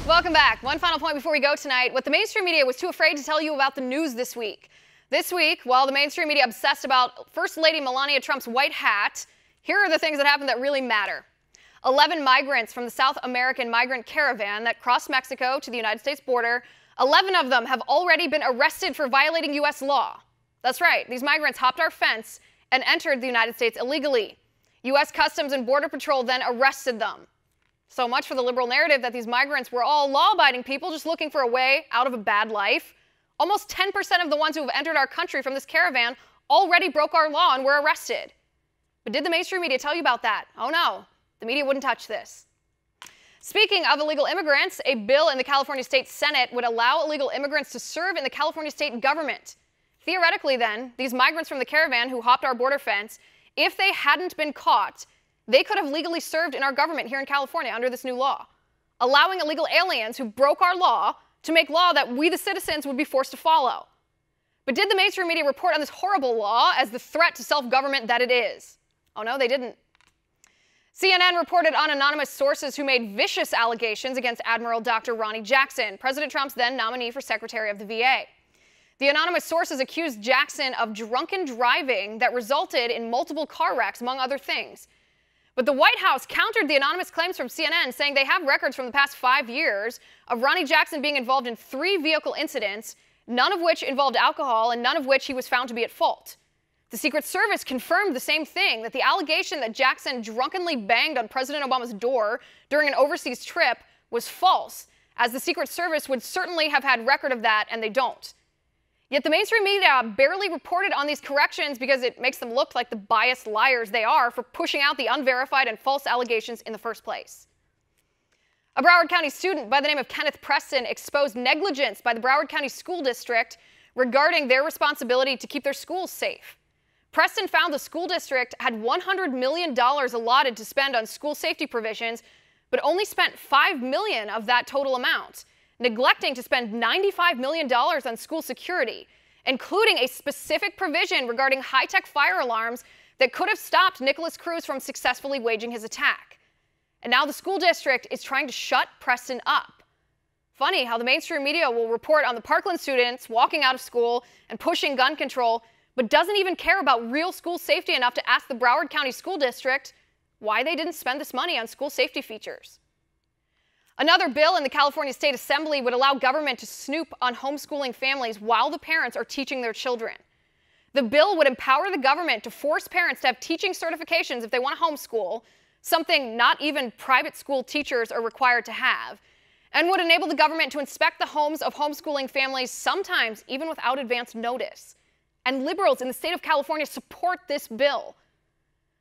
Welcome back. One final point before we go tonight. What the mainstream media was too afraid to tell you about the news this week. This week, while the mainstream media obsessed about First Lady Melania Trump's white hat, here are the things that happened that really matter. 11 migrants from the South American migrant caravan that crossed Mexico to the United States border, 11 of them have already been arrested for violating U.S. law. That's right, these migrants hopped our fence and entered the United States illegally. U.S. Customs and Border Patrol then arrested them. So much for the liberal narrative that these migrants were all law-abiding people just looking for a way out of a bad life. Almost 10% of the ones who have entered our country from this caravan already broke our law and were arrested. But did the mainstream media tell you about that? Oh no, the media wouldn't touch this. Speaking of illegal immigrants, a bill in the California State Senate would allow illegal immigrants to serve in the California state government. Theoretically then, these migrants from the caravan who hopped our border fence, if they hadn't been caught, they could have legally served in our government here in California under this new law, allowing illegal aliens who broke our law to make law that we, the citizens, would be forced to follow. But did the mainstream media report on this horrible law as the threat to self-government that it is? Oh no, they didn't. CNN reported on anonymous sources who made vicious allegations against Admiral Dr. Ronnie Jackson, President Trump's then nominee for Secretary of the VA. The anonymous sources accused Jackson of drunken driving that resulted in multiple car wrecks, among other things. But the White House countered the anonymous claims from CNN, saying they have records from the past 5 years of Ronnie Jackson being involved in 3 vehicle incidents, none of which involved alcohol and none of which he was found to be at fault. The Secret Service confirmed the same thing, that the allegation that Jackson drunkenly banged on President Obama's door during an overseas trip was false, as the Secret Service would certainly have had record of that, and they don't. Yet the mainstream media barely reported on these corrections because it makes them look like the biased liars they are for pushing out the unverified and false allegations in the first place. A Broward County student by the name of Kenneth Preston exposed negligence by the Broward County School District regarding their responsibility to keep their schools safe. Preston found the school district had $100 million allotted to spend on school safety provisions, but only spent $5 million of that total amount, neglecting to spend $95 million on school security, including a specific provision regarding high-tech fire alarms that could have stopped Nicholas Cruz from successfully waging his attack. And now the school district is trying to shut Preston up. Funny how the mainstream media will report on the Parkland students walking out of school and pushing gun control, but doesn't even care about real school safety enough to ask the Broward County School District why they didn't spend this money on school safety features. Another bill in the California State Assembly would allow government to snoop on homeschooling families while the parents are teaching their children. The bill would empower the government to force parents to have teaching certifications if they want to homeschool, something not even private school teachers are required to have, and would enable the government to inspect the homes of homeschooling families, sometimes even without advance notice. And liberals in the state of California support this bill.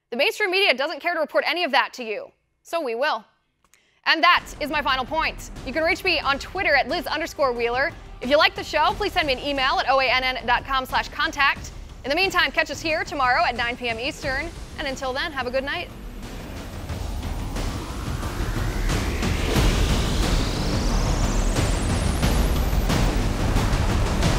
The mainstream media doesn't care to report any of that to you, so we will. And that is my final point. You can reach me on Twitter at Liz_Wheeler. If you like the show, please send me an email at oann.com/contact. In the meantime, catch us here tomorrow at 9 p.m. Eastern. And until then, have a good night.